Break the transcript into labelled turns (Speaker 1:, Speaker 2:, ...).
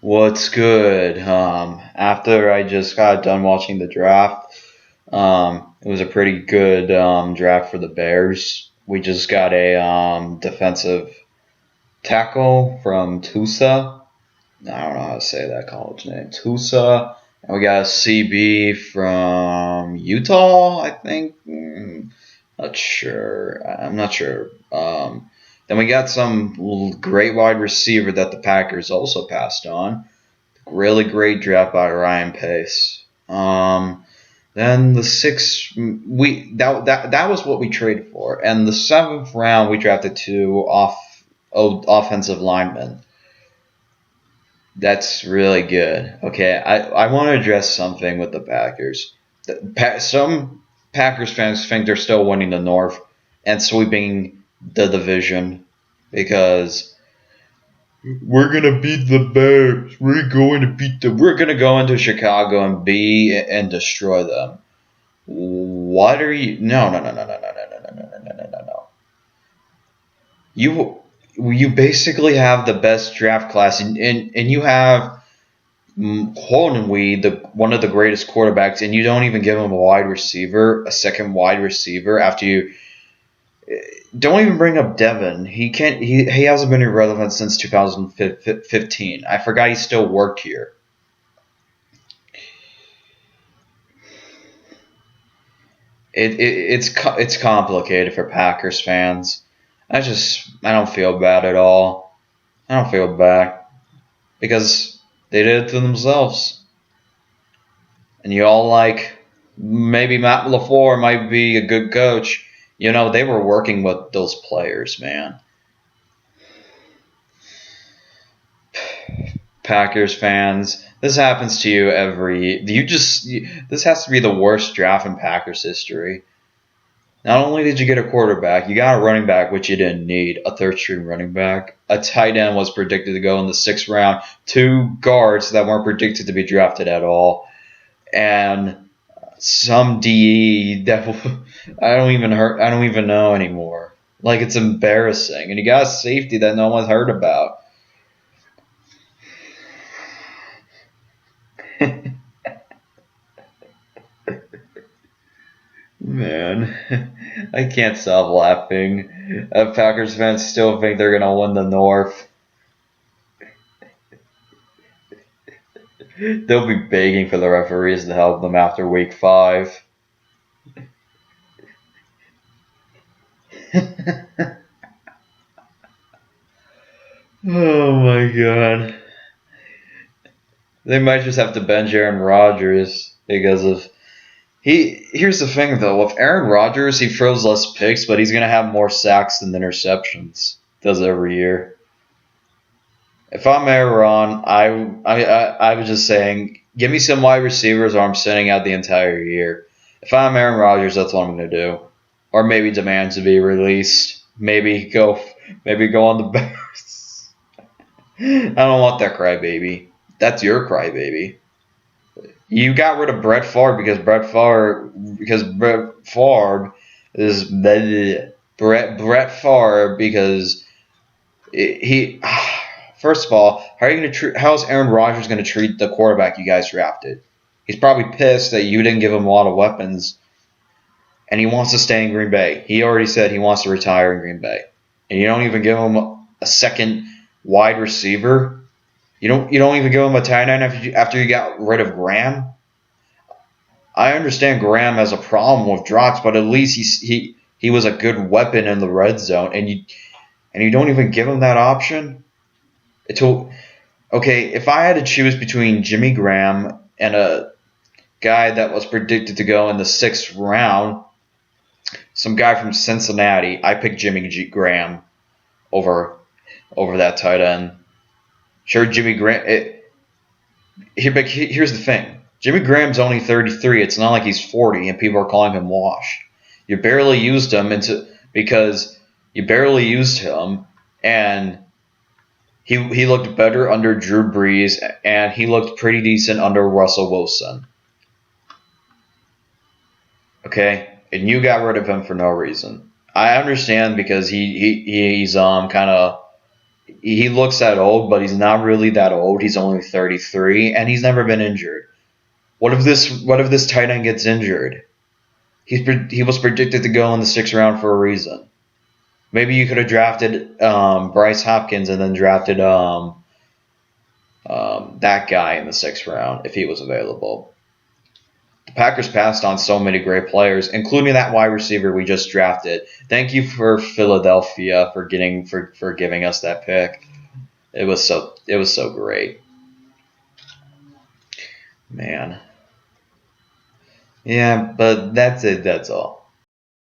Speaker 1: What's good? After I just got done watching the draft, it was a pretty good draft for the Bears. We just got a defensive tackle from Tusa. I don't know how to say that college name. Tusa. And we got a CB from Utah, I think. Not sure. I'm not sure. Then we got some great wide receiver that the Packers also passed on. Really great draft by Ryan Pace. Then the sixth, that was what we traded for, and the seventh round we drafted offensive linemen. That's really good. Okay, I want to address something with the Packers. Some Packers fans think they're still winning the North and sweeping the division because we're gonna beat the Bears. We're gonna go into Chicago and destroy them. What are you? No, no, no, no, no, no, no, no, no, no, no, no, no, no. You basically have the best draft class, and you have Hornwee, the one of the greatest quarterbacks, and you don't even give him a second wide receiver after you. Don't even bring up Devin. He can't. He hasn't been irrelevant since 2015. I forgot he still worked here. It's complicated for Packers fans. I don't feel bad at all. I don't feel bad because they did it to themselves. And you all like maybe Matt LaFleur might be a good coach. You know they were working with those players, man. Packers fans, this happens to you every. This has to be the worst draft in Packers history. Not only did you get a quarterback, you got a running back, which you didn't need, a third string running back. A tight end was predicted to go in the sixth round. Two guards that weren't predicted to be drafted at all. And some DE that I don't even know anymore. Like it's embarrassing. And you got a safety that no one's heard about. Man, I can't stop laughing. Packers fans still think they're gonna win the North. They'll be begging for the referees to help them after week 5. Oh my god. They might just have to bench Aaron Rodgers because of here's the thing though, with Aaron Rodgers he throws less picks, but he's gonna have more sacks than interceptions. Does every year. If I'm Aaron, I was just saying, give me some wide receivers, or I'm sitting out the entire year. If I'm Aaron Rodgers, that's what I'm gonna do, or maybe demand to be released. Maybe go on the Bears. I don't want that crybaby. That's your crybaby. You got rid of Brett Favre is Brett Favre because he. First of all, how is Aaron Rodgers going to treat the quarterback you guys drafted? He's probably pissed that you didn't give him a lot of weapons, and he wants to stay in Green Bay. He already said he wants to retire in Green Bay, and you don't even give him a second wide receiver. You don't even give him a tight end after you got rid of Graham. I understand Graham has a problem with drops, but at least he was a good weapon in the red zone, and you don't even give him that option. Okay, if I had to choose between Jimmy Graham and a guy that was predicted to go in the 6th round, some guy from Cincinnati, I pick Graham over that tight end. Sure, Jimmy Graham. Here's the thing: Jimmy Graham's only 33. It's not like he's 40, and people are calling him washed. You barely used him and he looked better under Drew Brees, and he looked pretty decent under Russell Wilson. Okay, and you got rid of him for no reason. I understand because he's kind of he looks that old, but he's not really that old. He's only 33, and he's never been injured. What if this tight end gets injured? He was predicted to go in the 6th round for a reason. Maybe you could have drafted Bryce Hopkins and then drafted that guy in the 6th round if he was available. The Packers passed on so many great players, including that wide receiver we just drafted. Thank you for Philadelphia for giving us that pick. It was so great, man. Yeah, but that's it. That's all.